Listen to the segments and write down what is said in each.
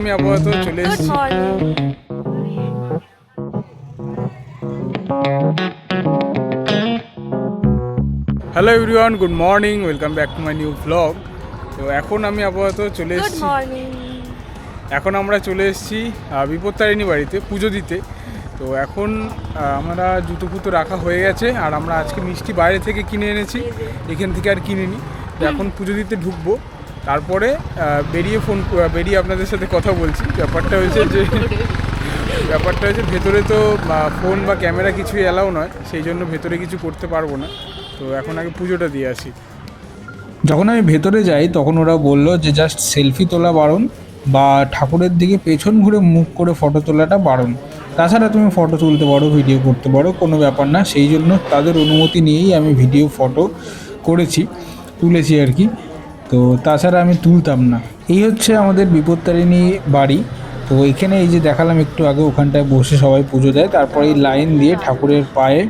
আমি আপাতত চলে এসেছি। Hello everyone, good morning, welcome back to my new blog. তো এখন আমি আপাতত চলে এসেছি, এখন আমরা চলে এসেছি বিপত্তারিণী বাড়িতে পুজো দিতে। তো এখন আমরা জুতো ফুতো রাখা হয়ে গেছে, আর আমরা আজকে মিষ্টি বাইরে থেকে কিনে এনেছি, এখান থেকে আর কিনে নিই। তো এখন পুজো দিতে ঢুকবো, তারপরে বেরিয়ে আপনাদের সাথে কথা বলছি। ব্যাপারটা হয়েছে ভেতরে তো ফোন বা ক্যামেরা কিছুই অ্যালাউ নয়, সেই জন্য ভেতরে কিছু করতে পারবো না। তো এখন আগে পুজোটা দিয়ে আসি। যখন আমি ভেতরে যাই তখন ওরা বললো যে জাস্ট সেলফি তোলা বারণ, বা ঠাকুরের দিকে পেছন ঘুরে মুখ করে ফটো তোলাটা বারণ। তাছাড়া তুমি ফটো তুলতে পারো, ভিডিও করতে পারো, কোনো ব্যাপার না। সেই জন্য তাদের অনুমতি নিয়েই আমি ভিডিও ফটো তুলেছি আর কি। তো তাছাড়া আমি তুলতাম না। এই হচ্ছে আমাদের বিপত্তারিণী বাড়ি। তো এখানে এই যে দেখালাম একটু আগে, ওখানটায় বসে সবাই পুজো দেয়, তারপরে এই লাইন দিয়ে ঠাকুরের পায়ে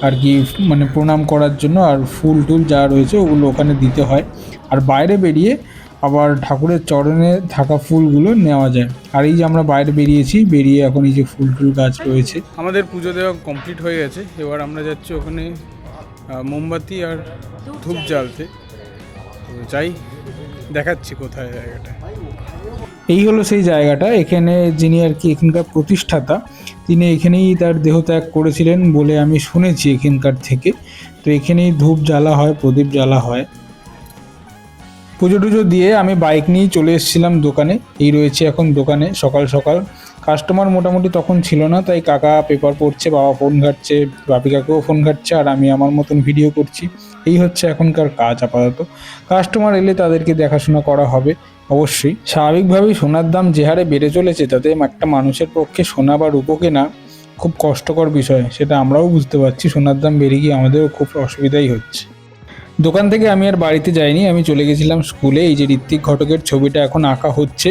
আর কি মানে প্রণাম করার জন্য, আর ফুল টুল যা রয়েছে ওগুলো ওখানে দিতে হয়। আর বাইরে বেরিয়ে আবার ঠাকুরের চরণে থাকা ফুলগুলো নেওয়া যায়। আর এই যে আমরা বাইরে বেরিয়ে এখন এই যে ফুল টুল গাছ রয়েছে। আমাদের পুজো দেওয়া কমপ্লিট হয়ে গেছে, এবার আমরা যাচ্ছি ওখানে মোমবাতি আর ধূপ জ্বালতে। তো যাই, দেখাচ্ছি কোথায় জায়গাটা। এই হলো সেই জায়গাটা। এখানে যিনি আর কি এখানকার প্রতিষ্ঠাতা, তিনি এখানেই তার দেহত্যাগ করেছিলেন বলে আমি শুনেছি এখানকার থেকে। তো এখানেই ধূপ জ্বালা হয়, প্রদীপ জ্বালা হয়। পুজো টুজো দিয়ে আমি বাইক নিয়েই চলে এসেছিলাম দোকানে। এই রয়েছে এখন দোকানে সকাল সকাল। কাস্টমার মোটামুটি তখন ছিল না, তাই কাকা পেপার পড়ছে, বাবা ফোন ঘাটছে, বাপি কাকুও ফোন ঘাটছে, আর আমি আমার মতন ভিডিও করছি। এই হচ্ছে এখনকার কাজ আপাতত। কাস্টমার এলে তাদেরকে দেখাশোনা করা হবে অবশ্যই। স্বাভাবিকভাবেই সোনার দাম যে হারে বেড়ে চলেছে, তাতে একটা মানুষের পক্ষে সোনা বা রূপো কেনা খুব কষ্টকর বিষয়, সেটা আমরাও বুঝতে পারছি। সোনার দাম বেড়ে গিয়ে আমাদেরও খুব অসুবিধাই হচ্ছে। দোকান থেকে আমি আর বাড়িতে যাইনি, আমি চলে গেছিলাম স্কুলে। এই যে ঋত্বিক ঘটকের ছবিটা এখন আঁকা হচ্ছে।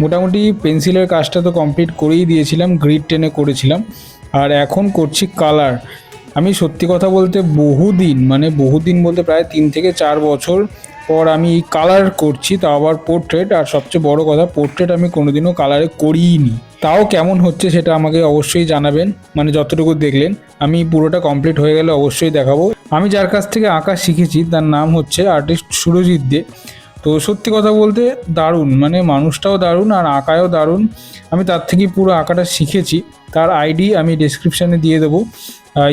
মোটামুটি পেন্সিলের কাজটা তো কমপ্লিট করেই দিয়েছিলাম, গ্রিড টেনে করেছিলাম, আর এখন করছি কালার। আমি সত্যি কথা বলতে বহুদিন বলতে প্রায় 3 থেকে 4 বছর পর আমি এই কালার করছি, তাও আবার পোর্ট্রেট। আর সবচেয়ে বড় কথা, পোর্ট্রেট আমি কোনোদিনও কালারে করিইনি। তাও কেমন হচ্ছে সেটা আমাকে অবশ্যই জানাবেন, মানে যতটুকু দেখলেন। আমি পুরোটা কমপ্লিট হয়ে গেলে অবশ্যই দেখাবো। আমি যার কাছ থেকে আঁকা শিখেছি তার নাম হচ্ছে আর্টিস্ট সুরজিৎ দে। তো সত্যি কথা বলতে দারুণ, মানে মানুষটাও দারুণ আর আঁকায়ও দারুণ। আমি তার থেকেই পুরো আঁকাটা শিখেছি। তার আইডি আমি ডেসক্রিপশানে দিয়ে দেবো,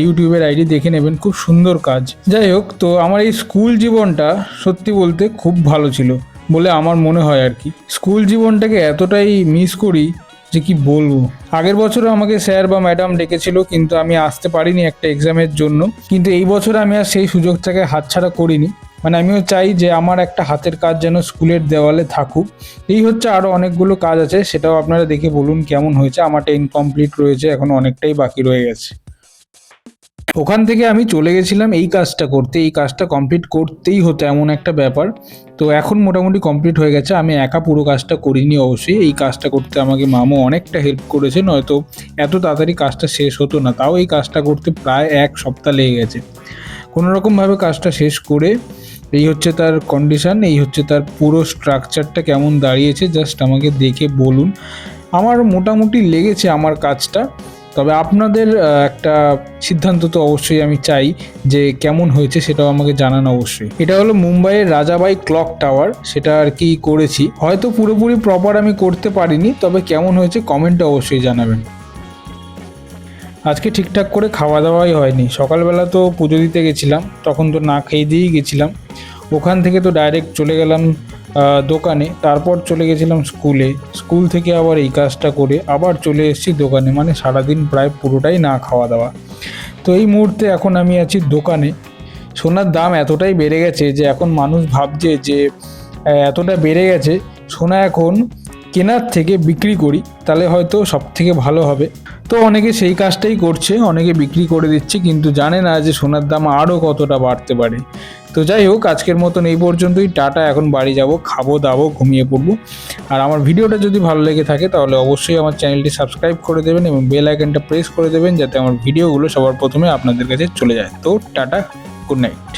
ইউটিউবের আইডি দেখে নেবেন, খুব সুন্দর কাজ। যাই হোক, তো আমার এই স্কুল জীবনটা সত্যি বলতে খুব ভালো ছিল বলে আমার মনে হয় আর কি। স্কুল জীবনটাকে এতটাই মিস করি যে কি বলবো। আগের বছরও আমাকে স্যার বা ম্যাডাম ডেকেছিল, কিন্তু আমি আসতে পারিনি একটা এক্সামের জন্য। কিন্তু এই বছর আমি আর সেই সুযোগটাকে হাতছাড়া করিনি। মানে আমিও চাই যে আমার একটা হাতের কাজ যেন স্কুলের দেওয়ালে থাকুক। এই হচ্ছে, আরও অনেকগুলো কাজ আছে, সেটাও আপনারা দেখে বলুন কেমন হয়েছে। আমারটা ইনকমপ্লিট রয়েছে, এখন অনেকটাই বাকি রয়ে গেছে। ওখান থেকে আমি চলে গেছিলাম এই কাজটা করতে। এই কাজটা কমপ্লিট করতেই হতো, এমন একটা ব্যাপার। তো এখন মোটামুটি কমপ্লিট হয়ে গেছে। আমি একা পুরো কাজটা করিনি অবশ্যই, এই কাজটা করতে আমাকে মামু অনেকটা হেল্প করেছে, নয়তো এত তাড়াতাড়ি কাজটা শেষ হতো না। তাও এই কাজটা করতে প্রায় 1 সপ্তাহ লেগে গেছে। কোনোরকমভাবে কাজটা শেষ করে, এই হচ্ছে তার কন্ডিশন, এই হচ্ছে তার পুরো স্ট্রাকচারটা কেমন দাঁড়িয়েছে, জাস্ট আমাকে দেখে বলুন। আমার মোটামুটি লেগেছে আমার কাজটা। তবে আপনাদের একটা সিদ্ধান্ত তো অবশ্যই আমি চাই যে কেমন হয়েছে, সেটাও আমাকে জানান অবশ্যই। এটা হলো মুম্বাইয়ের রাজাবাই ক্লক টাওয়ার, সেটা আর কি করেছি। হয়তো পুরোপুরি প্রপার আমি করতে পারিনি, তবে কেমন হয়েছে কমেন্টে অবশ্যই জানাবেন। আজকে ঠিকঠাক করে খাওয়া দাওয়াই হয়নি। সকালবেলা তো পুজো দিতে গেছিলাম, তখন তো না খেয়ে দিয়েই গেছিলাম। ওখান থেকে তো ডাইরেক্ট চলে গেলাম দোকানে, তারপর চলে গেছিলাম স্কুলে। স্কুল থেকে আবার এই কাজটা করে আবার চলে এসেছি দোকানে, মানে সারাদিন প্রায় পুরোটাই না খাওয়া দাওয়া। তো এই মুহূর্তে এখন আমি আছি দোকানে। সোনার দাম এতটাই বেড়ে গেছে যে এখন মানুষ ভাবছে যে এতটা বেড়ে গেছে, সোনা এখন কেনার থেকে বিক্রি করি, তাহলে হয়তো সব থেকে ভালো হবে। তো অনেকে সেই কাজটাই করছে, অনেকে বিক্রি করে দিচ্ছে, কিন্তু জানে না যে সোনার দাম আরও কতটা বাড়তে পারে। তো যাই হোক, আজকের মতন এই পর্যন্তই। টাটা। এখন বাড়ি যাব, খাবো দাবো, ঘুমিয়ে পড়বো। আর আমার ভিডিওটা যদি ভালো লেগে থাকে তাহলে অবশ্যই আমার চ্যানেলটি সাবস্ক্রাইব করে দেবেন এবং বেল আইকনটা প্রেস করে দেবেন, যাতে আমার ভিডিওগুলো সবার প্রথমে আপনাদের কাছে চলে যায়। তো টাটা, গুড নাইট।